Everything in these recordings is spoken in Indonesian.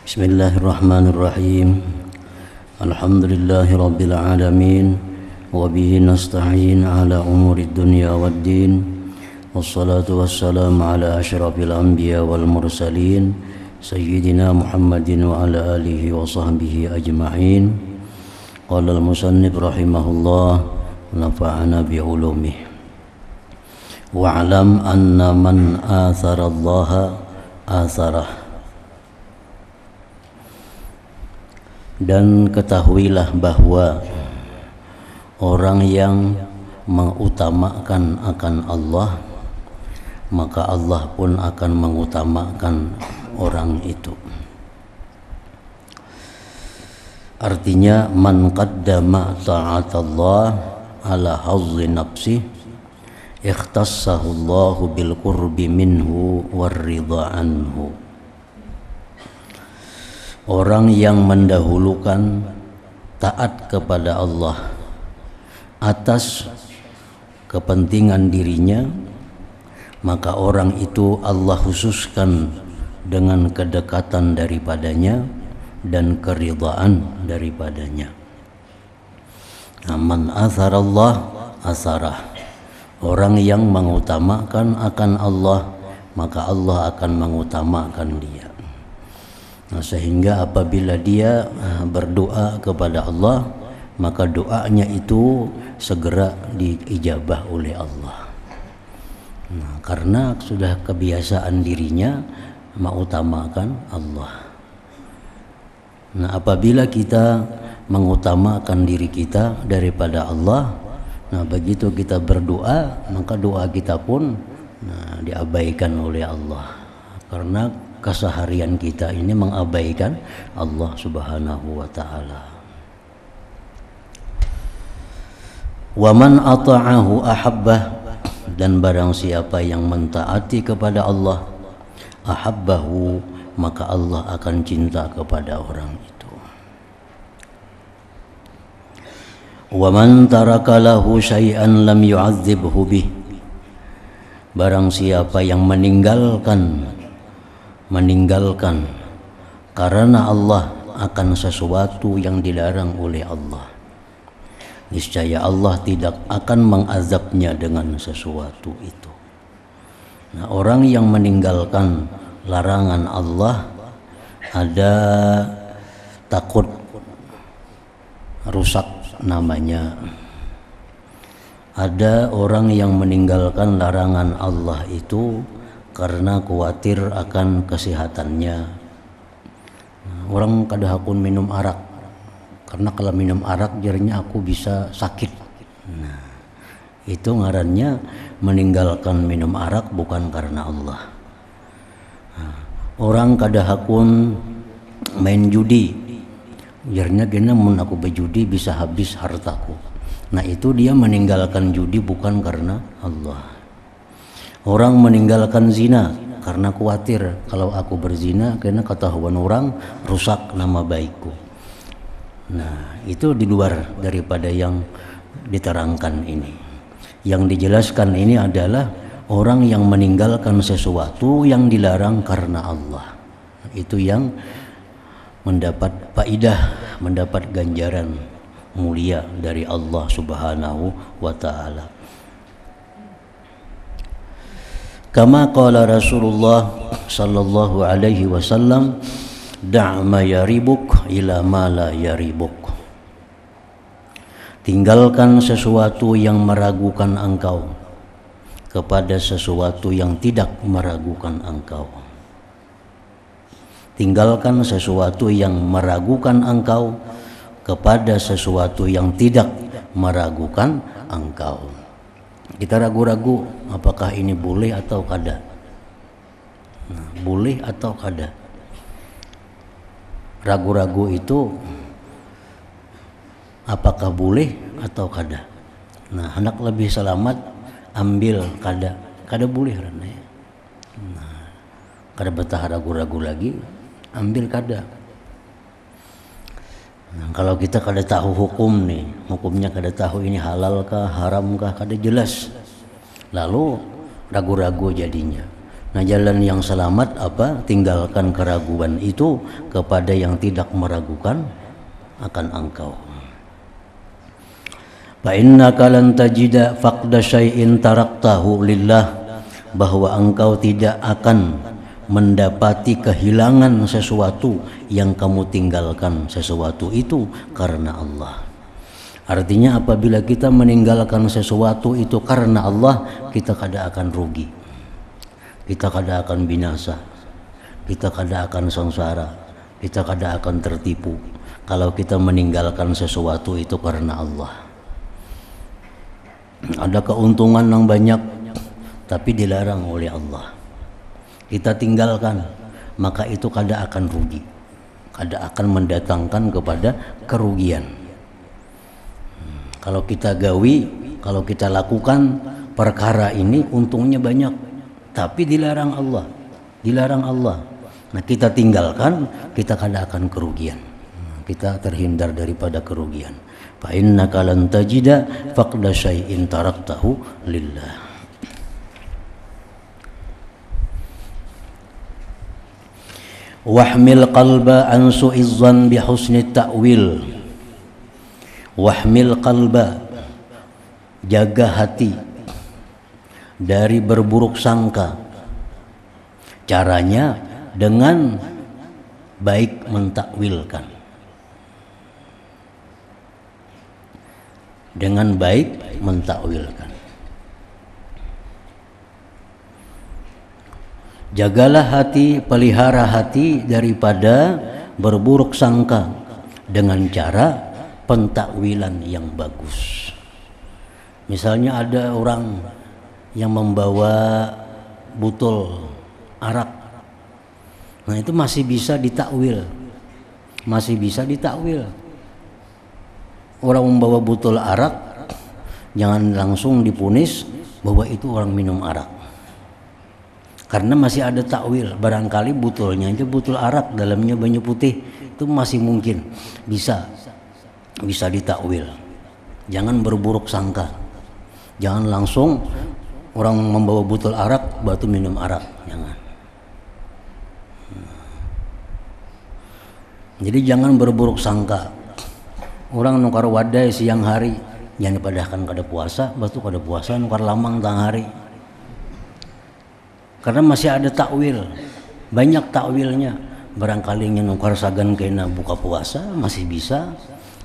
Bismillahirrahmanirrahim. Alhamdulillahi rabbil alamin. Wa bihi nasta'in ala umuri dunya waddin. Wassalatu wassalamu ala asyrafil anbiya wal mursalin Sayyidina Muhammadin wa ala alihi wa sahbihi ajma'in. Qala al-musannif rahimahullah, nafa'ana bi'ulumih. Wa'alam anna man athara allaha atharah. Dan ketahuilah bahwa orang yang mengutamakan akan Allah, maka Allah pun akan mengutamakan orang itu. Artinya, man qaddama ta'atallah ala hazzi nafsi ikhtassahu Allahu bil qurbi minhu war ridha anhu. Orang yang mendahulukan taat kepada Allah atas kepentingan dirinya, maka orang itu Allah khususkan dengan kedekatan daripadanya dan keridhaan daripadanya. Man atharallah asarah. Orang yang mengutamakan akan Allah, maka Allah akan mengutamakan dia. Sehingga apabila dia berdoa kepada Allah, maka doanya itu segera diijabah oleh Allah. Karena sudah kebiasaan dirinya mengutamakan Allah. Apabila kita mengutamakan diri kita daripada Allah, begitu kita berdoa, maka doa kita pun diabaikan oleh Allah. Karena keseharian kita ini mengabaikan Allah Subhanahu wa ta'ala. Wa man ata'ahu ahabbah, dan barang siapa yang mentaati kepada Allah, ahabbahu, maka Allah akan cinta kepada orang itu. Wa man taraka lahu syai'an lam yu'adzibhu bih, barang siapa yang meninggalkan karena Allah akan sesuatu yang dilarang oleh Allah, niscaya Allah tidak akan mengazabnya dengan sesuatu itu. Orang yang meninggalkan larangan Allah, ada takut rusak namanya. Ada orang yang meninggalkan larangan Allah itu karena khawatir akan kesehatannya. Orang kadang minum arak, karena kalau minum arak jadinya aku bisa sakit. Itu ngarannya meninggalkan minum arak bukan karena Allah. Orang kadang main judi, jadinya gini mun aku berjudi bisa habis hartaku. Itu dia meninggalkan judi bukan karena Allah. Orang meninggalkan zina karena khawatir kalau aku berzina karena ketahuan orang rusak nama baikku. Itu di luar daripada yang diterangkan ini. Yang dijelaskan ini adalah orang yang meninggalkan sesuatu yang dilarang karena Allah. Itu yang mendapat faidah, mendapat ganjaran mulia dari Allah Subhanahu wa ta'ala. Kama qala Rasulullah sallallahu alaihi wasallam, da' ma yaribuk ila ma la yaribuk. Tinggalkan sesuatu yang meragukan engkau kepada sesuatu yang tidak meragukan engkau. Tinggalkan sesuatu yang meragukan engkau kepada sesuatu yang tidak meragukan engkau. Kita ragu-ragu apakah ini boleh atau kada. Boleh atau kada. Ragu-ragu itu apakah boleh atau kada. Hendak lebih selamat ambil kada. Kada boleh karena ya. Kada betah ragu-ragu lagi, ambil kada. Kalau kita kada tahu hukum nih, hukumnya kada tahu ini halal kah, haram kah, kada jelas. Lalu ragu-ragu jadinya. Nah, jalan yang selamat apa? Tinggalkan keraguan itu kepada yang tidak meragukan akan engkau. Fa innaka lan tajida faqda syai'in taraktahu lillah, bahwa engkau tidak akan mendapati kehilangan sesuatu yang kamu tinggalkan sesuatu itu karena Allah. Artinya apabila kita meninggalkan sesuatu itu karena Allah, kita kada akan rugi, kita kada akan binasa, kita kada akan sengsara, kita kada akan tertipu kalau kita meninggalkan sesuatu itu karena Allah. Ada keuntungan yang banyak tapi dilarang oleh Allah, kita tinggalkan, maka itu kada akan rugi, kada akan mendatangkan kepada kerugian. Kalau kita gawi, kalau kita lakukan perkara ini untungnya banyak, tapi dilarang Allah, dilarang Allah. Nah, kita tinggalkan, kita kada akan kerugian, kita terhindar daripada kerugian. Fa innaka lan tajida faqda syai'in taraktahu lillah. Wahmil qalba an su'iz zan bi husni ta'wil. Wahmil qalba, jaga hati dari berburuk sangka. Caranya dengan baik mentakwilkan, dengan baik mentakwilkan. Jagalah hati, pelihara hati daripada berburuk sangka dengan cara pentakwilan yang bagus. Misalnya ada orang yang membawa botol arak, nah itu masih bisa ditakwil, masih bisa ditakwil. Orang membawa botol arak, jangan langsung dipunis bahwa itu orang minum arak, karena masih ada takwil. Barangkali botolnya aja botol arak, dalamnya banyak putih, itu masih mungkin bisa ditakwil. Jangan berburuk sangka, jangan langsung orang membawa botol arak batu minum arak, jangan. Jadi jangan berburuk sangka. Orang nukar wadai siang hari, jangan dipadahkan kada puasa, batu kada puasa nukar lamang tang hari, karena masih ada takwil, banyak takwilnya. Barangkali nukar sagan kena buka puasa masih bisa,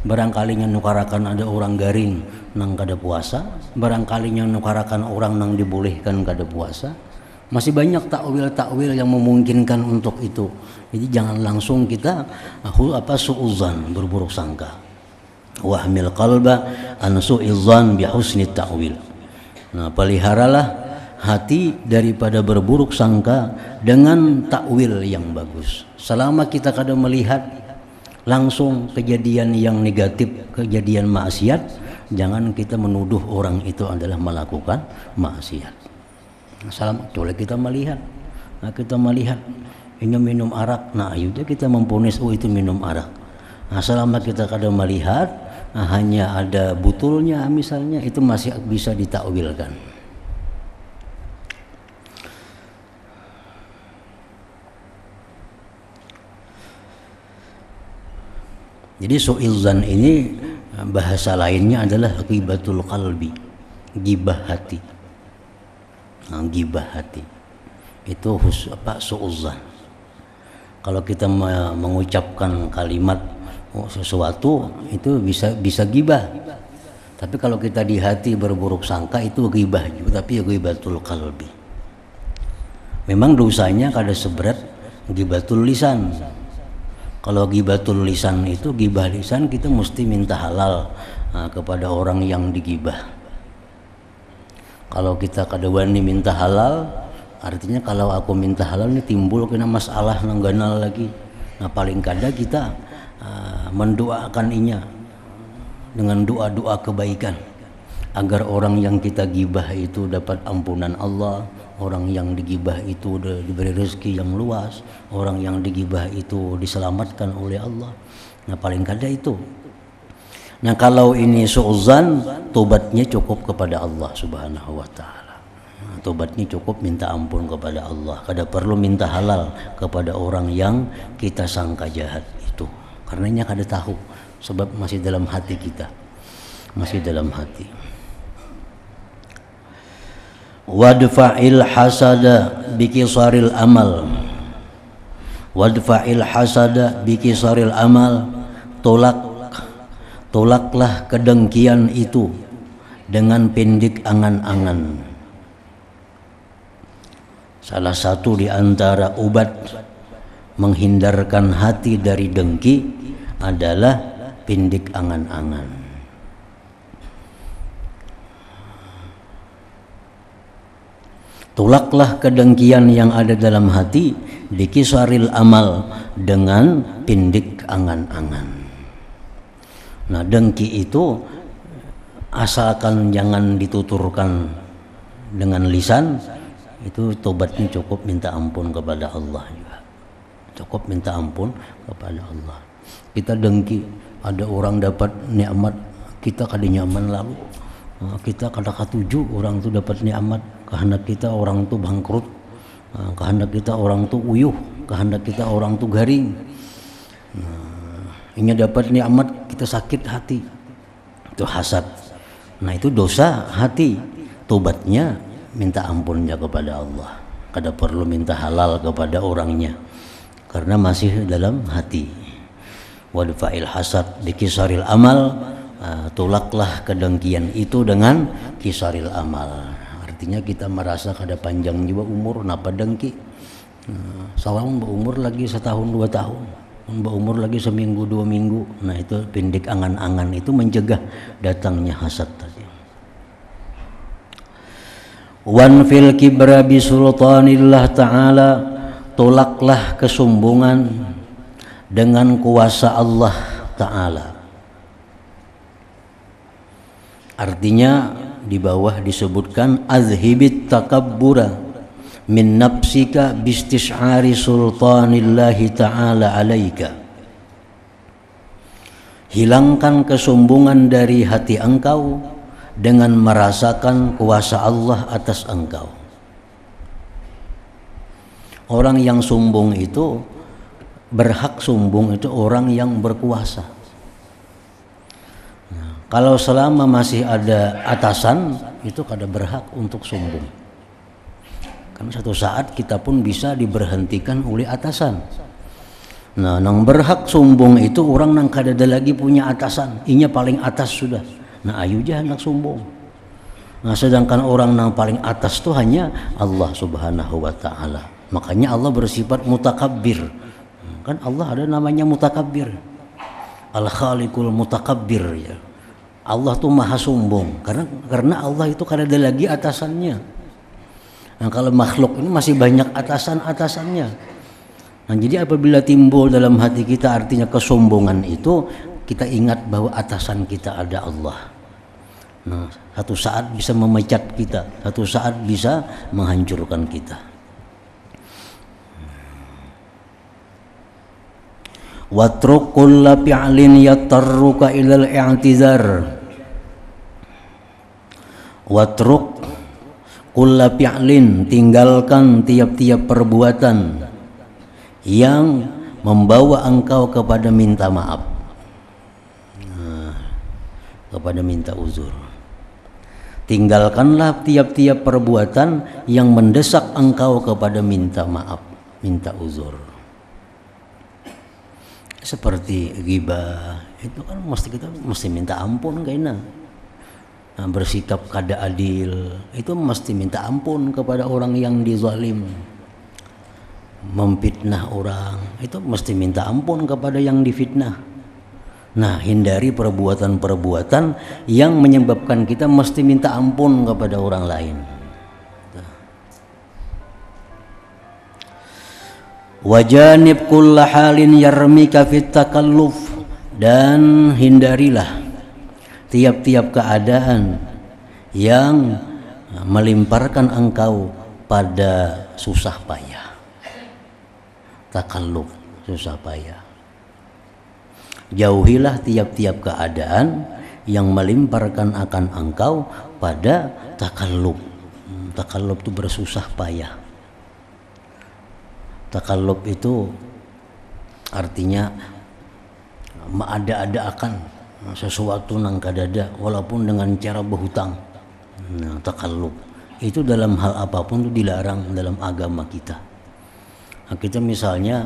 barangkali nukarakan ada orang garing nang kada puasa, barangkali nukarakan orang nang dibolehkan kada puasa. Masih banyak takwil-takwil yang memungkinkan untuk itu. Jadi jangan langsung kita su'uzan, berburuk sangka. Wahmil qalba an su'izan bi husni ta'wil. Nah, peliharalah hati daripada berburuk sangka dengan takwil yang bagus. Selama kita kada melihat langsung kejadian yang negatif, kejadian maksiat, jangan kita menuduh orang itu adalah melakukan maksiat. Selama kita melihat, kita melihat ini minum arak, nah akhirnya kita memponis itu minum arak. Nah, selama kita kada melihat, hanya ada botolnya misalnya, itu masih bisa ditakwilkan. Jadi su'ilzan ini bahasa lainnya adalah ghibatul qalbi, gibah hati. Nah, gibah hati itu su'uzan. Kalau kita mengucapkan kalimat sesuatu itu bisa gibah. Tapi kalau kita di hati berburuk sangka itu gibah juga, tapi ghibatul qalbi. Memang dosanya kada seberat ghibatul lisan. Kalau ghibatul lisan itu, gibah lisan kita mesti minta halal kepada orang yang digibah. Kalau kita kada wani minta halal, artinya kalau aku minta halal ini timbul kena masalah nang ganal lagi. Nah, paling kada kita mendoakan inya dengan doa-doa kebaikan agar orang yang kita gibah itu dapat ampunan Allah, orang yang digibah itu diberi rezeki yang luas, orang yang digibah itu diselamatkan oleh Allah. Nah, paling kada itu. Nah, kalau ini su'uzan, tobatnya cukup kepada Allah Subhanahu wa taala. Tobatnya cukup minta ampun kepada Allah. Kada perlu minta halal kepada orang yang kita sangka jahat itu. Karenanya kada tahu, sebab masih dalam hati kita. Masih dalam hati. Wadfa'il hasada bikisaril amal. Wadfa'il hasada bikisaril amal. Tolaklah kedengkian itu dengan pendek angan-angan. Salah satu di antara obat menghindarkan hati dari dengki adalah pendek angan-angan. Tolaklah kedengkian yang ada dalam hati dikisaril amal dengan pendek angan-angan. Nah, dengki itu asalkan jangan dituturkan dengan lisan, itu tobatnya cukup minta ampun kepada Allah juga. Cukup minta ampun kepada Allah. Kita dengki, ada orang dapat nikmat, kita kada nyaman lalu. Kita kada katuju orang tu dapat nikmat, kehendak kita orang tu bangkrut, kehendak kita orang tu uyuh, kehendak kita orang tu garing. Ini dapat nikmat kita sakit hati. Itu hasad. Nah, itu dosa hati. Tobatnya minta ampunnya kepada Allah. Kada perlu minta halal kepada orangnya karena masih dalam hati. Wadfa'il hasad dikisaril amal. Tolaklah kedengkian itu dengan kisaril amal. Artinya kita merasa kada panjang juga umur, napa dengki. Sawang berumur lagi setahun 2 tahun, berumur lagi seminggu 2 minggu. Nah, itu pendek angan-angan itu mencegah datangnya hasad tadi. Wan fil kibra bi sultanillah ta'ala. Tolaklah kesombongan dengan kuasa Allah ta'ala. Artinya di bawah disebutkan azhibit takabbura min nafsika bistish'ari sultanillahi ta'ala alaika. Hilangkan kesombongan dari hati engkau dengan merasakan kuasa Allah atas engkau. Orang yang sombong itu, berhak sombong itu orang yang berkuasa. Nah, kalau selama masih ada atasan, itu kada berhak untuk sombong. Karena satu saat kita pun bisa diberhentikan oleh atasan. Nah, nang berhak sombong itu orang nang kada ada lagi punya atasan, inya paling atas sudah. Nah, ayu jah hendak sombong. Nah, sedangkan orang yang paling atas itu hanya Allah Subhanahu wa ta'ala. Makanya Allah bersifat mutakabbir. Kan Allah ada namanya mutakabbir. Al-Khaliqul Mutakabbir ya. Allah tuh maha sombong karena Allah itu kada ada lagi atasannya. Nah, kalau makhluk ini masih banyak atasan-atasannya. Nah, jadi apabila timbul dalam hati kita artinya kesombongan itu, kita ingat bahwa atasan kita ada Allah. Nah, satu saat bisa memecat kita, satu saat bisa menghancurkan kita. Watruk kulla fi'lin yattarruka ilal i'tizar. Watruk kulla fi'lin, tinggalkan tiap-tiap perbuatan yang membawa engkau kepada minta maaf, kepada minta uzur. Tinggalkanlah tiap-tiap perbuatan yang mendesak engkau kepada minta maaf, minta uzur. Seperti ghibah, itu kan kita mesti minta ampun kayaknya. Nah, bersikap kada adil, itu mesti minta ampun kepada orang yang dizalim. Memfitnah orang, itu mesti minta ampun kepada yang difitnah. Nah, hindari perbuatan-perbuatan yang menyebabkan kita mesti minta ampun kepada orang lain. Wajanib kulla halin yarmika fit takalluf, dan hindarilah tiap-tiap keadaan yang melimparkan engkau pada susah payah. Takalluf, susah payah. Jauhilah tiap-tiap keadaan yang melimparkan akan engkau pada takalluf. Takallub itu bersusah payah. Takallub itu artinya ada-ada-akan sesuatu nang kadada walaupun dengan cara berhutang. Nah, takallub itu dalam hal apapun itu dilarang dalam agama kita. Nah, kita misalnya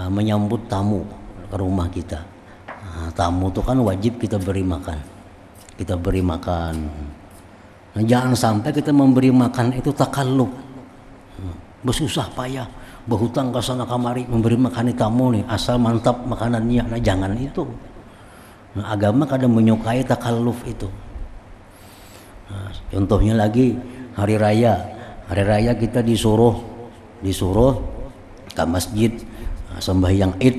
menyambut tamu ke rumah kita. Nah, tamu itu kan wajib kita beri makan. Kita beri makan. Nah, jangan sampai kita memberi makan itu takallub. Bersusah payah, berhutang ke sana kamari memberi makan tamu nih, asal mantap makanannya. Nah, jangan itu. Nah, agama kadang menyukai takalluf itu. Nah, contohnya lagi hari raya. Hari raya kita disuruh ke masjid sembahyang Id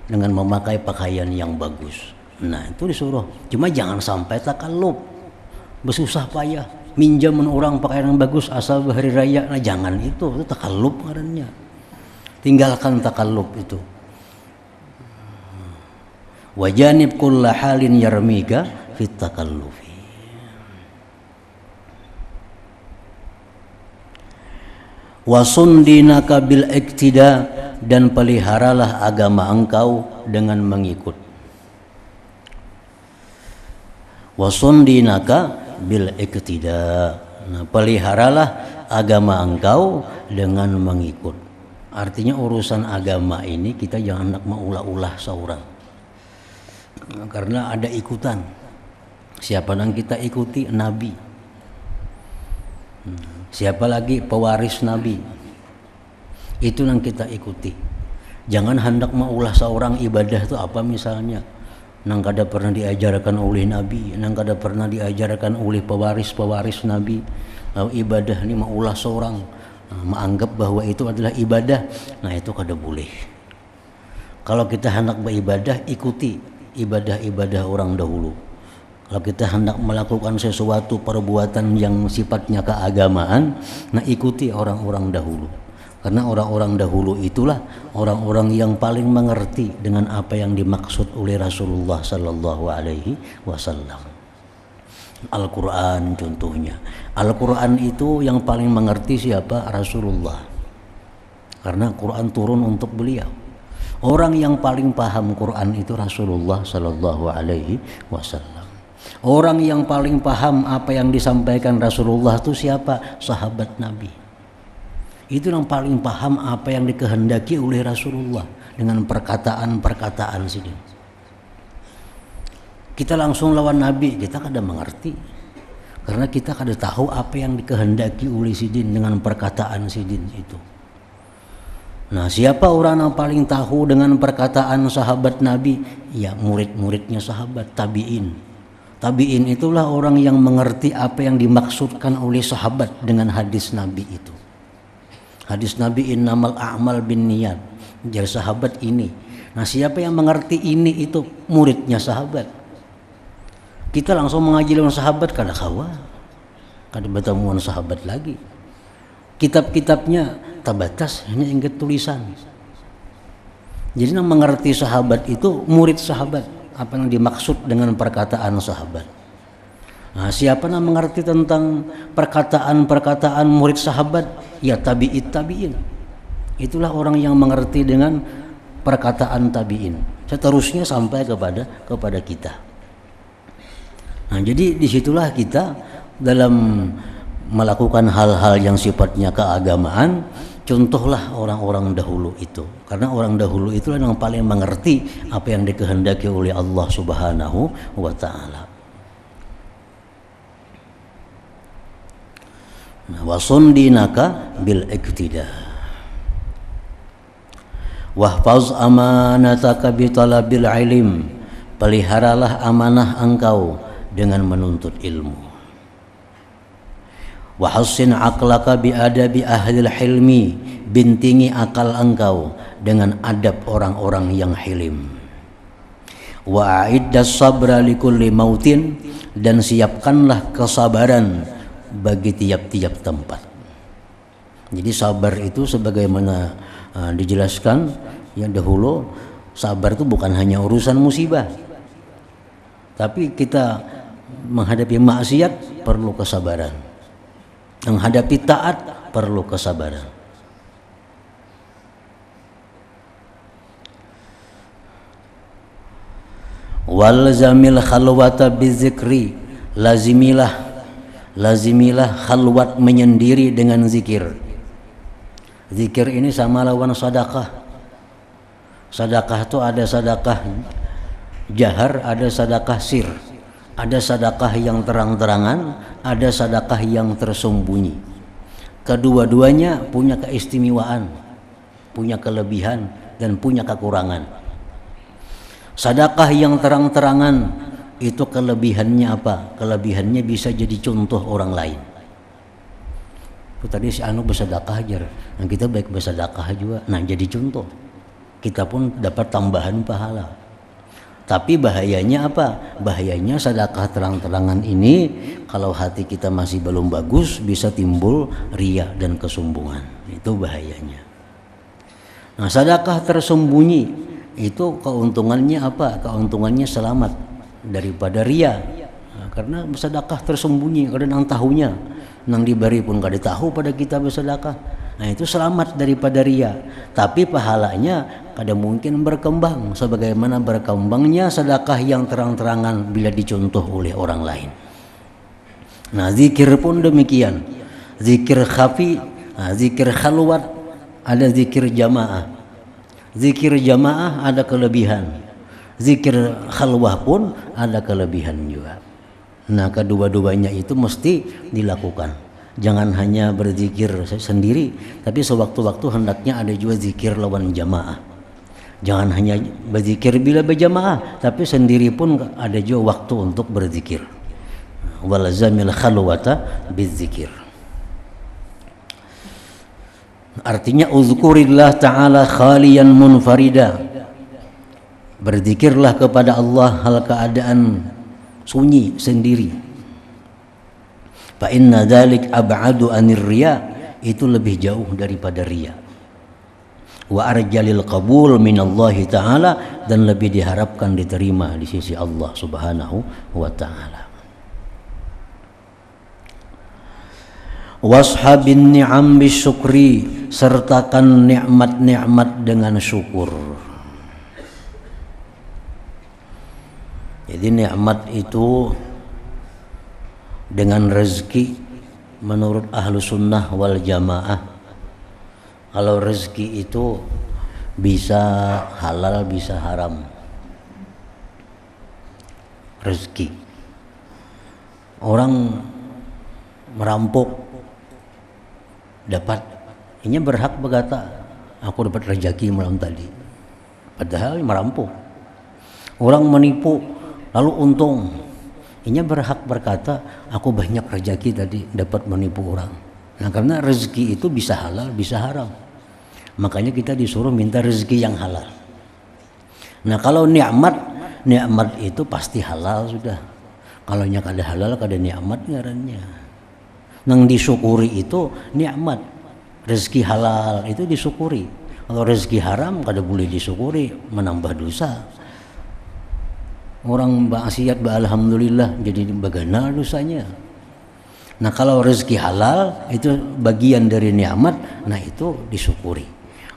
dengan memakai pakaian yang bagus. Nah, itu disuruh. Cuma jangan sampai takalluf. Bersusah payah minjam orang pakaian yang bagus asal hari raya. Nah, jangan itu takalluf ngarannya. Tinggalkan takalluf itu. Wajanib kulla halin yarmika fit takallufi. Wasun dinaka bil iktida, dan peliharalah agama engkau dengan mengikut. Wasun dinaka bil iktida. Nah, peliharalah agama engkau dengan mengikut. Artinya urusan agama ini kita jangan nak maulah-ulah seorang. Karena ada ikutan. Siapa yang kita ikuti? Nabi. Siapa lagi? Pewaris Nabi. Itu yang kita ikuti. Jangan hendak maulah seorang ibadah itu apa misalnya. Nang kada pernah diajarkan oleh Nabi, nang kada pernah diajarkan oleh pewaris-pewaris Nabi. Lalu ibadah ini maulah seorang, menganggap bahwa itu adalah ibadah. Nah, itu kada boleh. Kalau kita hendak beribadah, ikuti ibadah-ibadah orang dahulu. Kalau kita hendak melakukan sesuatu perbuatan yang sifatnya keagamaan, nah ikuti orang-orang dahulu. Karena orang-orang dahulu itulah orang-orang yang paling mengerti dengan apa yang dimaksud oleh Rasulullah sallallahu alaihi wasallam. Al-Qur'an contohnya. Al-Qur'an itu yang paling mengerti siapa? Rasulullah. Karena Quran turun untuk beliau. Orang yang paling paham Quran itu Rasulullah sallallahu alaihi wasallam. Orang yang paling paham apa yang disampaikan Rasulullah itu siapa? Sahabat Nabi. Itu yang paling paham apa yang dikehendaki oleh Rasulullah dengan perkataan-perkataan sini. Kita langsung lawan Nabi, kita kada mengerti. Karena kita kada tahu apa yang dikehendaki oleh sidin dengan perkataan sidin itu. Nah, siapa orang yang paling tahu dengan perkataan sahabat Nabi? Ya, murid-muridnya sahabat, tabi'in. Tabi'in itulah orang yang mengerti apa yang dimaksudkan oleh sahabat dengan hadis Nabi itu. Hadis Nabi innamal a'mal bin niyat. Jadi sahabat ini. Nah, siapa yang mengerti ini itu muridnya sahabat. Kita langsung mengaji lawan sahabat kada kawa. Kada bertemuan sahabat lagi. Kitab-kitabnya terbatas hanya ingat tulisan. Jadi yang mengerti sahabat itu murid sahabat. Apa yang dimaksud dengan perkataan sahabat. Nah, siapa yang mengerti tentang perkataan-perkataan murid sahabat? Ya tabi'in. Itulah orang yang mengerti dengan perkataan tabi'in. Seterusnya sampai kepada kita. Nah, jadi disitulah kita dalam melakukan hal-hal yang sifatnya keagamaan, contohlah orang-orang dahulu itu. Karena orang dahulu itulah yang paling mengerti apa yang dikehendaki oleh Allah Subhanahu wa ta'ala. Wasun dinaka bil iktida. Wahfaz amanataka bi talabil ilm. Peliharalah amanah engkau dengan menuntut ilmu. Wahassin aqlaka bi adabi ahlil hilmi. Bintingi akal engkau dengan adab orang-orang yang hilim. Wa a'iddas sabra likulli mautin. Dan siapkanlah kesabaran bagi tiap-tiap tempat. Jadi sabar itu sebagaimana dijelaskan yang dahulu, sabar itu bukan hanya urusan musibah. Tapi kita menghadapi maksiat perlu kesabaran. Menghadapi taat perlu kesabaran. Walzamil khalwata bizikri, lazimilah khalwat menyendiri dengan zikir. Zikir ini sama lawan sedekah. Sedekah itu ada sedekah jahar, ada sedekah sir. Ada sedekah yang terang-terangan, ada sedekah yang tersembunyi. Kedua-duanya punya keistimewaan, punya kelebihan dan punya kekurangan. Sedekah yang terang-terangan itu kelebihannya apa? Kelebihannya bisa jadi contoh orang lain. Itu tadi si anu bersedekah aja, nah kita baik bersedekah juga, nah jadi contoh. Kita pun dapat tambahan pahala. Tapi bahayanya apa? Bahayanya sedekah terang-terangan ini kalau hati kita masih belum bagus bisa timbul riya dan kesombongan. Itu bahayanya. Nah, sedekah tersembunyi itu keuntungannya apa? Keuntungannya selamat daripada riya. Nah, karena sedekah tersembunyi kada nang tahunya, nang diberi pun kada tahu pada kita bersedekah. Nah, itu selamat daripada riya. Tapi pahalanya kada mungkin berkembang sebagaimana berkembangnya sedekah yang terang-terangan bila dicontoh oleh orang lain. Nah, zikir pun demikian. Zikir khafi, zikir khalwat, ada zikir jamaah. Zikir jamaah ada kelebihan. Zikir khalwah pun ada kelebihan juga. Nah, kedua-duanya itu mesti dilakukan. Jangan hanya berzikir sendiri, tapi sewaktu-waktu hendaknya ada juga zikir lawan jamaah. Jangan hanya berzikir bila berjamaah, tapi sendiri pun ada juga waktu untuk berzikir. Walazamil khalwata bizzikir. Artinya uzkurillah ta'ala khaliyan munfarida. Berzikirlah kepada Allah hal keadaan sunyi sendiri. Fa inna dzalik ab'adu anir riya, itu lebih jauh daripada riya. Wa arjalil qabul minallahi ta'ala, dan lebih diharapkan diterima di sisi Allah Subhanahu wa ta'ala. Washabin ni'am bisyukri, sertakan nikmat-nikmat dengan syukur. Jadi nikmat itu dengan rezeki menurut ahlu sunnah wal jamaah. Kalau rezeki itu bisa halal bisa haram. Rezeki orang merampok dapat, ini berhak berkata aku dapat rezeki malam tadi, padahal merampok. Orang menipu lalu untung, ini berhak berkata aku banyak rezeki tadi dapat menipu orang. Nah, karena rezeki itu bisa halal bisa haram, makanya kita disuruh minta rezeki yang halal. Nah, kalau nikmat itu pasti halal sudah. Kalau nya kada halal kada nikmat ngarannya. Nang disyukuri itu nikmat, rezeki halal itu disyukuri. Kalau rezeki haram kada boleh disyukuri, menambah dosa. Orang maksiat alhamdulillah jadi bagana dosanya. Nah, kalau rezeki halal itu bagian dari nikmat, nah itu disyukuri.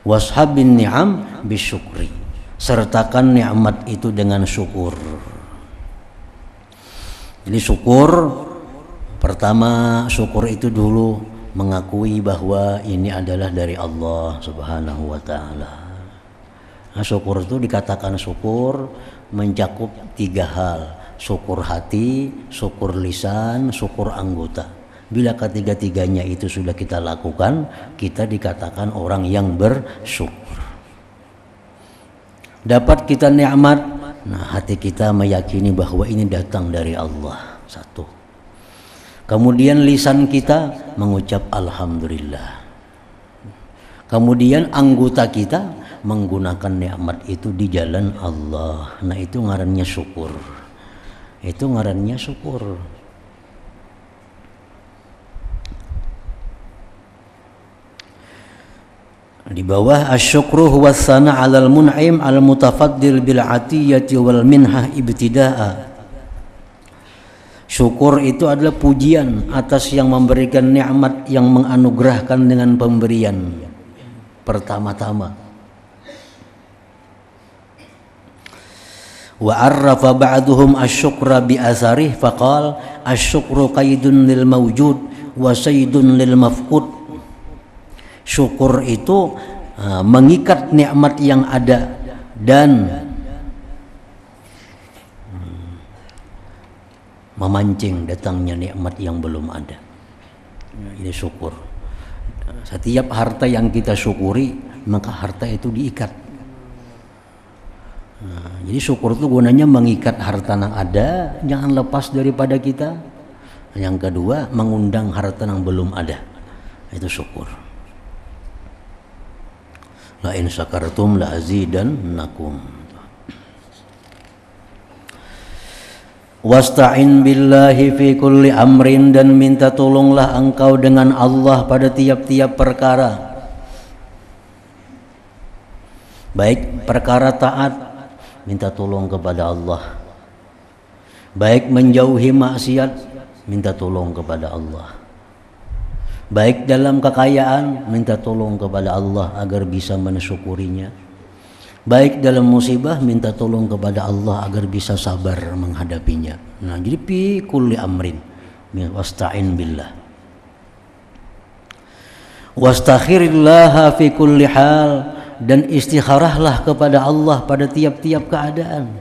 Washabin ni'am bisyukri, sertakan nikmat itu dengan syukur. Jadi syukur pertama, syukur itu dulu mengakui bahwa ini adalah dari Allah Subhanahu wa ta'ala. Nah, syukur itu dikatakan syukur mencakup 3 hal: syukur hati, syukur lisan, syukur anggota. Bila ketiga-tiganya itu sudah kita lakukan, kita dikatakan orang yang bersyukur. Dapat kita nikmat, nah hati kita meyakini bahwa ini datang dari Allah. 1. Kemudian lisan kita mengucap alhamdulillah. Kemudian anggota kita menggunakan nikmat itu di jalan Allah. Nah, itu ngarannya syukur. Itu ngarannya syukur. Di bawah asyukru huwa sana 'alal mun'im al-mutafaddil bil 'atiyati wal minhah ibtida'a. Syukur itu adalah pujian atas yang memberikan nikmat, yang menganugerahkan dengan pemberian pertama-tama. Wa arrafa ba'duhum asyukra bi asarih faqal asyukru qaidun lil mawjud wa saydun lil mafqud. Syukur itu mengikat nikmat yang ada dan memancing datangnya nikmat yang belum ada. Ini syukur. Setiap harta yang kita syukuri, maka harta itu diikat. Jadi syukur itu gunanya mengikat harta yang ada, jangan lepas daripada kita. Yang kedua, mengundang harta yang belum ada. Itu syukur. La in syakartum la azidannakum. Wasta'in billahi fi kulli amrin, dan minta tolonglah engkau dengan Allah pada tiap-tiap perkara. Baik perkara taat, minta tolong kepada Allah. Baik menjauhi maksiat, minta tolong kepada Allah. Baik dalam kekayaan, minta tolong kepada Allah agar bisa mensyukurinya. Baik dalam musibah, minta tolong kepada Allah agar bisa sabar menghadapinya. Nah, jadi fi kulli amrin wasta'in billah. Wastakhirillaha fi kulli hal, dan istikharahlah kepada Allah pada tiap-tiap keadaan.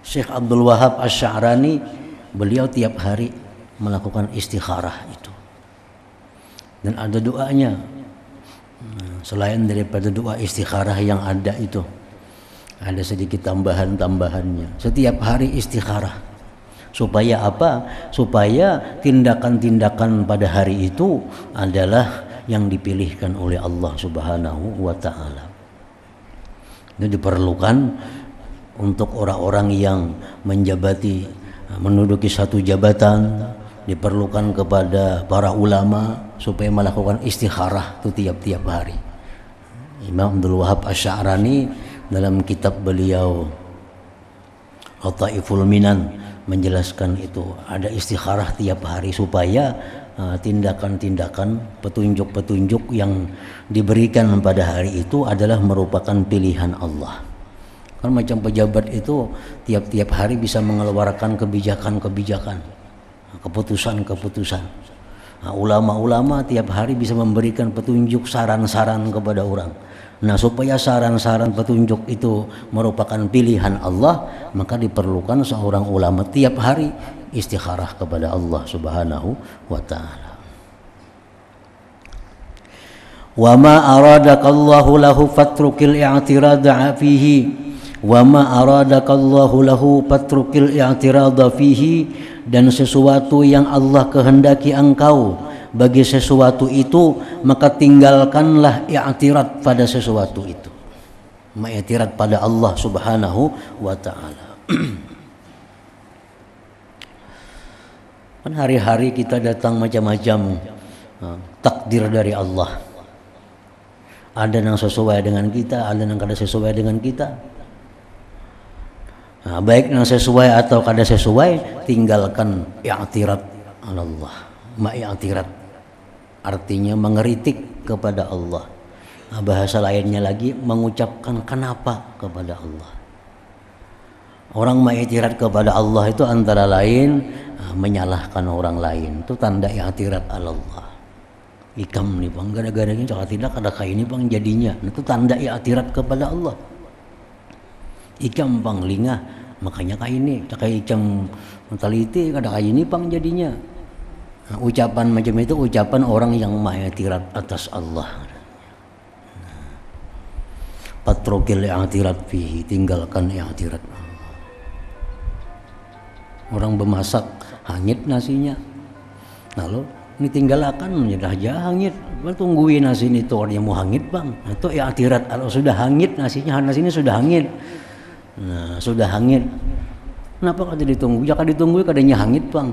Syekh Abdul Wahab Asy-Sya'rani, beliau tiap hari melakukan istikharah itu. Dan ada doanya. Selain daripada doa istikharah yang ada itu, ada sedikit tambahan-tambahannya. Setiap hari istikharah. Supaya apa? Supaya tindakan-tindakan pada hari itu adalah yang dipilihkan oleh Allah Subhanahu wa ta'ala. Itu diperlukan untuk orang-orang yang menduduki satu jabatan, diperlukan kepada para ulama supaya melakukan istikharah itu tiap-tiap hari. Imam Abdul Wahab Asy-Sya'rani dalam kitab beliau Lataiful Minan menjelaskan itu, ada istikharah tiap hari supaya tindakan-tindakan, petunjuk-petunjuk yang diberikan pada hari itu adalah merupakan pilihan Allah. Kan macam pejabat itu tiap-tiap hari bisa mengeluarkan kebijakan-kebijakan, keputusan-keputusan. Nah, ulama-ulama tiap hari bisa memberikan petunjuk, saran-saran kepada orang. Nah, supaya saran-saran petunjuk itu merupakan pilihan Allah, maka diperlukan seorang ulama tiap hari istikharah kepada Allah Subhanahu wa ta'ala. Wa ma aradakallahu lahu fatrukil i'tirada fihi. Wa ma aradakallahu lahu fatrukil i'tirada fihi, dan sesuatu yang Allah kehendaki engkau bagi sesuatu itu, maka tinggalkanlah i'tirad pada sesuatu itu. Ma'iktirad pada Allah Subhanahu wa ta'ala. Kan hari-hari kita datang macam-macam takdir dari Allah. Ada yang sesuai dengan kita, ada yang kada sesuai dengan kita. Nah, baik yang sesuai atau kada sesuai, tinggalkan i'tirad Allah. Ma'iktirad artinya mengeritik kepada Allah. Nah, bahasa lainnya lagi mengucapkan kenapa kepada Allah. Orang ma'iktirad kepada Allah itu antara lain menyalahkan orang lain. Itu tanda i'tirad Allah. Ikam nih bang, gara-garanya cakap tidak ada kayak ini bang jadinya. Itu tanda i'tirad kepada Allah. Ikam bang lingah, makanya kayak ini, kayak ikam mentaliti kada kayak ini bang jadinya. Nah, ucapan macam itu ucapan orang yang ma'iktirad atas Allah. Patrokil i'tirad fihi, tinggalkan i'tirad. Orang bemasak hangit nasinya, lalu ini tinggalkan menjadi aja hangit. Tungguin nasi ini tuh orangnya mau hangit bang. Nah, itu i'tirad, kalau sudah hangit nasinya sudah hangit. Nah, sudah hangit. Kenapa kada ditunggu? Ya kada ditunggu kadanya hangit bang.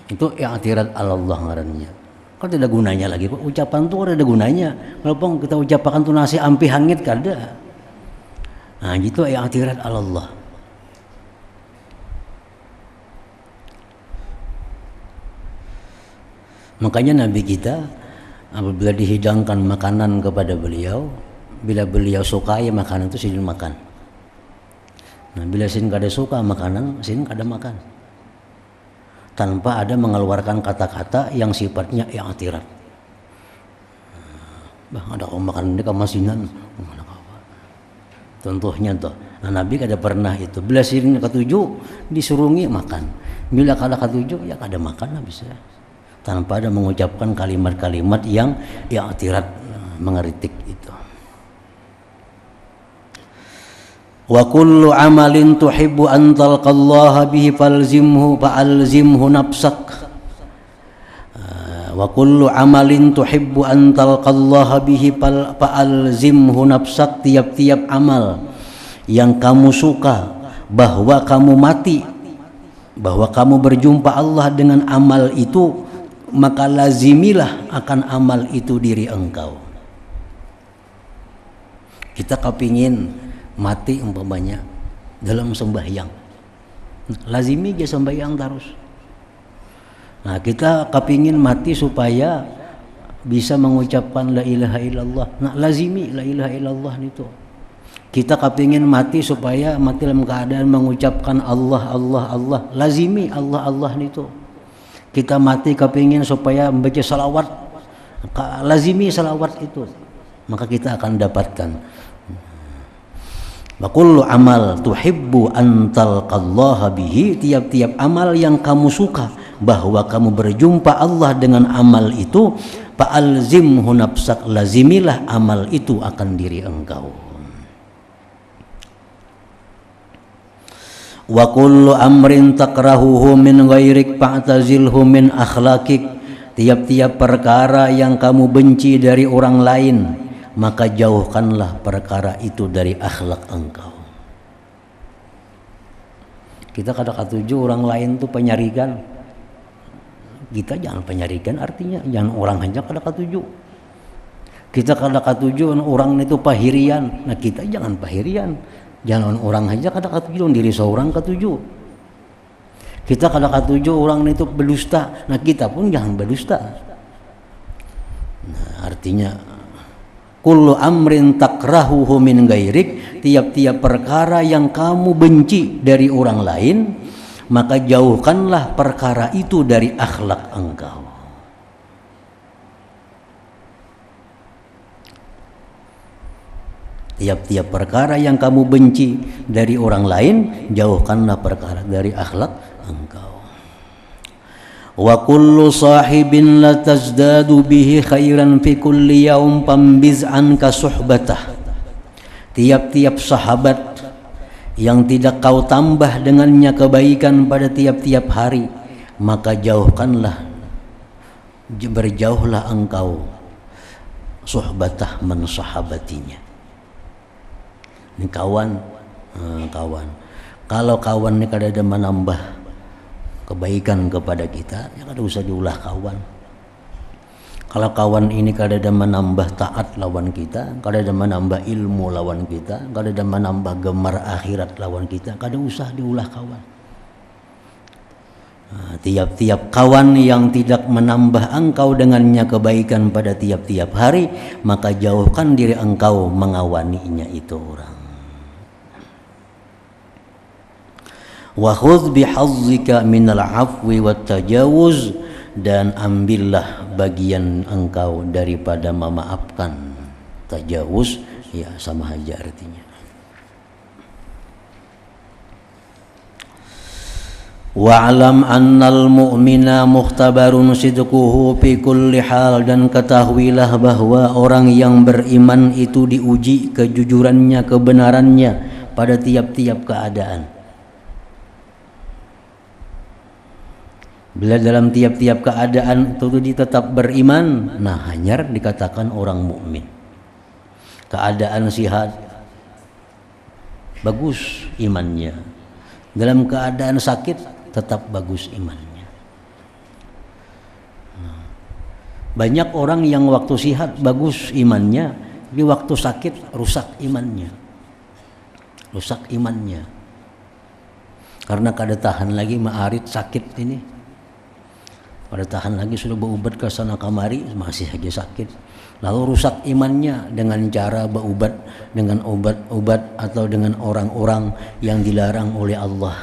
Itu i'tirad Allah ngarannya. Kan tidak gunanya lagi. Ucapan tuh ada gunanya. Kalau kita ucapkan tuh nasi ampi hangit kada. Nah, gitu i'tirad ala Allah. Makanya Nabi kita apabila dihidangkan makanan kepada beliau, bila beliau suka ya makanan itu sidin makan. Nah, bila sidin kada suka makanan, sidin kada makan. Tanpa ada mengeluarkan kata-kata yang sifatnya i'tirad. Bah, ada kau makan ini kamasinan. Contohnya tuh, nah, Nabi kada pernah itu. Bila sidin ketujuh disurungi makan. Bila kada ketujuh ya kada makan habis ya. Tanpa ada mengucapkan kalimat-kalimat yang i'tirad, mengeritik itu. Wa kullu amalin tuhibbu an talqallaha bihi fa'alzimhu nafsak. Wa kullu amalin tuhibbu an talqallaha bihi fa'alzimhu nafsak. Tiap-tiap amal yang kamu suka bahwa kamu mati, bahwa kamu berjumpa Allah dengan amal itu, maka lazimilah akan amal itu diri engkau. Kita kepingin mati umpamanya dalam sembahyang, lazimi dia sembahyang terus. Nah, kita kepingin mati supaya bisa mengucapkan la ilaha illallah. Nah, lazimi la ilaha illallah itu. Kita kepingin mati supaya mati dalam keadaan mengucapkan Allah Allah Allah, lazimi Allah Allah itu. Kita mati kepingin supaya membaca salawat, lazimi salawat itu, maka kita akan dapatkan. Wa kullu amal tuhibbu an talqallaha bihi, tiap-tiap amal yang kamu suka bahwa kamu berjumpa Allah dengan amal itu, fa'alzimhu nafsak, lazimilah amal itu akan diri engkau. Wa kullu amrin takrahuhu min ghairik fa'tazilhu min akhlaqik, tiap-tiap perkara yang kamu benci dari orang lain, maka jauhkanlah perkara itu dari akhlak engkau. Kita kadang-kadang tujuh orang lain tuh penyarikan, kita jangan penyarikan, artinya jangan orang hanya kadang-kadang tujuh. Kita kadang-kadang tujuh orang itu pahirian, nah kita jangan pahirian. Jangan orang aja kadang-kadang tujuh diri seorang ketujuh. Kita kadang-kadang tujuh orang itu berdusta, nah kita pun jangan berdusta. Nah, artinya kullu amrin takrahuhu min ghairik, tiap-tiap perkara yang kamu benci dari orang lain, maka jauhkanlah perkara itu dari akhlak engkau. Tiap-tiap perkara yang kamu benci dari orang lain, jauhkanlah perkara dari akhlak engkau. Wa kullu sahibin la tazdadu bihi khairan fi kulli yaum fambiz anka suhbatah. Tiap-tiap sahabat yang tidak kau tambah dengannya kebaikan pada tiap-tiap hari, maka jauhkanlah, berjauhlah engkau suhbatah mensahabatinya. Ini kawan. Kalau kawan ini kada ada menambah kebaikan kepada kita, ya kada usah diulah kawan. Kalau kawan ini kada ada menambah taat lawan kita, kada ada menambah ilmu lawan kita, kada ada menambah gemar akhirat lawan kita, kada usah diulah kawan. Nah, tiap-tiap kawan yang tidak menambah engkau dengannya kebaikan pada tiap-tiap hari, maka jauhkan diri engkau mengawaninya itu orang. Wa khudh bihazzika minal afwi wat tajawuz, dan ambillah bagian engkau daripada memaafkan. Tajawuz ya sama aja artinya. Wa'lam annal mu'mina mukhtabarun sidquhu fi kulli hal, dan ketahuilah bahwa orang yang beriman itu diuji kejujurannya, kebenarannya pada tiap-tiap keadaan. Bila dalam tiap-tiap keadaan itu dia tetap beriman, nah hanya dikatakan orang mukmin. Keadaan sihat, bagus imannya. Dalam keadaan sakit, tetap bagus imannya. Banyak orang yang waktu sihat bagus imannya, di waktu sakit rusak imannya. rusak imannya. Karena kada tahan lagi maarit sakit ini, kada tahan lagi sudah berubat ke sana kamari masih saja sakit. Lalu rusak imannya dengan cara berubat dengan obat-obat atau dengan orang-orang yang dilarang oleh Allah.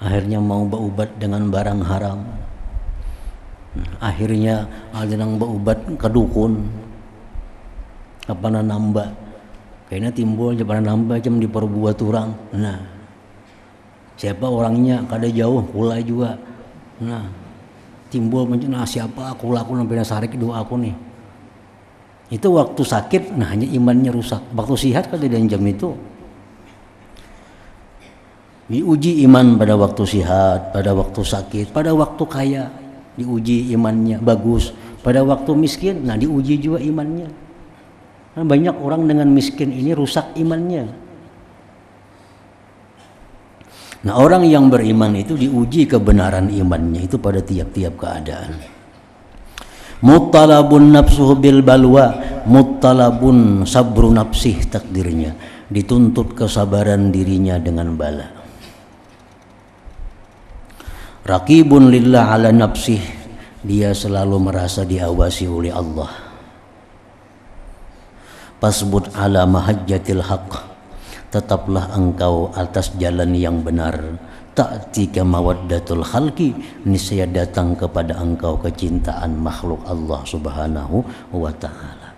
Akhirnya mau berubat dengan barang haram. Akhirnya ada yang berubat ke dukun. Kapan nambah? Kayaknya timbul japan nambah jam diperbuat orang. Nah, siapa orangnya kada jauh kula juga. Nah, timbul macam siapa aku sampai nasarik doa aku nih. Itu waktu sakit, nah hanya imannya rusak. Waktu sihat kada ada jam itu. Diuji iman pada waktu sihat, pada waktu sakit, pada waktu kaya diuji imannya bagus. Pada waktu miskin, nah diuji juga imannya. Nah, banyak orang dengan miskin ini rusak imannya. Nah, orang yang beriman itu diuji kebenaran imannya itu pada tiap-tiap keadaan. Muttalabun nafsuhu bil balwa, muttalabun sabru nafsih takdirnya, dituntut kesabaran dirinya dengan bala. Raqibun lillah ala nafsih, dia selalu merasa diawasi oleh Allah. Pasbut ala mahajjatil haqq, tetaplah engkau atas jalan yang benar. Ta'tika mawaddatul khalqi, niscaya datang kepada engkau kecintaan makhluk Allah Subhanahu wa ta'ala.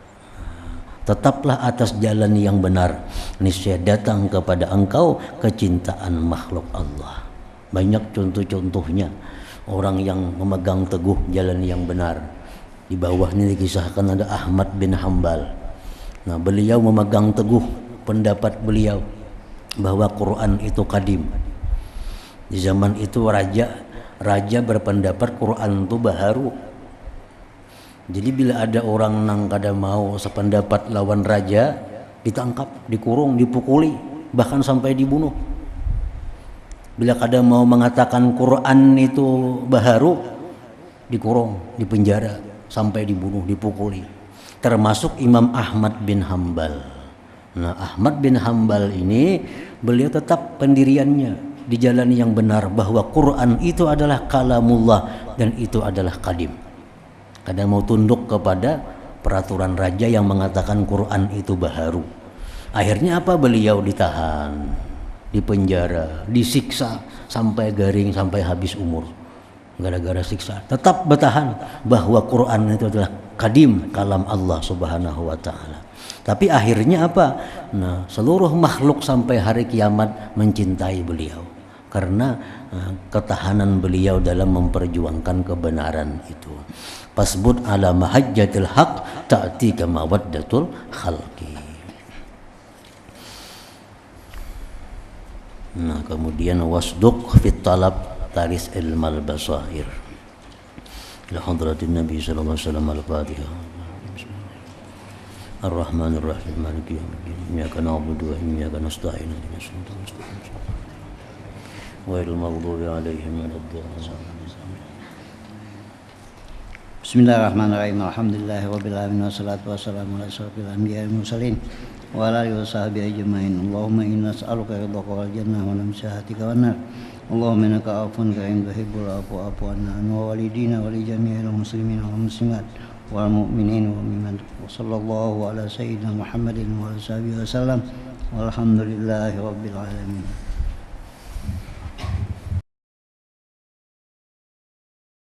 Tetaplah atas jalan yang benar, niscaya datang kepada engkau kecintaan makhluk Allah. Banyak contoh-contohnya orang yang memegang teguh jalan yang benar. Di bawah ini dikisahkan ada Ahmad bin Hambal. Nah, beliau memegang teguh pendapat beliau bahwa Quran itu qadim. Di zaman itu raja berpendapat Quran itu baharu. Jadi bila ada orang nang kada mau sependapat lawan raja, ditangkap, dikurung, dipukuli, bahkan sampai dibunuh. Bila kada mau mengatakan Quran itu baharu, dikurung, dipenjara, sampai dibunuh, dipukuli. Termasuk Imam Ahmad bin Hambal. Nah, Ahmad bin Hambal ini beliau tetap pendiriannya di jalan yang benar bahwa Quran itu adalah kalamullah dan itu adalah qadim. Kadang mau tunduk kepada peraturan raja yang mengatakan Quran itu baharu. Akhirnya apa? Beliau ditahan, dipenjara, disiksa sampai garing, sampai habis umur. Gara-gara siksa tetap bertahan bahwa Quran itu adalah qadim, kalam Allah Subhanahu wa ta'ala. Tapi akhirnya apa? Nah, seluruh makhluk sampai hari kiamat mencintai beliau karena ketahanan beliau dalam memperjuangkan kebenaran itu. Pasbut ala mahajjatil haq ta'tika mawaddatul khalqi. Nah, kemudian wasduq fit talab taris ilmal basair. La hadratin Nabi sallallahu alaihi wasallam al-Fatihah. Ar-Rahmanir Rahim Maliki Yaumiddin. Iyyaka na'budu wa iyyaka nasta'in. Ihdinas siratal mustaqim. Ghairil maghdubi 'alaihim waladdallin. Bismillahirrahmanirrahim. Alhamdulillahirabbil alamin wassalatu wassalamu ala asyrofil anbiya'i wal mursalin wa ala alihi washabihi ajmain. Allahumma inna nas'aluka ridhaka wal jannah wa namsyahatika wan nar. Allahumma innaka 'afuwun karim tuhibbul 'afwa fa'fu 'anna wa walidina wa li jami'il muslimin wal muslimat wal mu'minin wa mimman sallallahu ala sayyidina Muhammadin wa alihi wasallam. Walhamdulillahi rabbil alamin.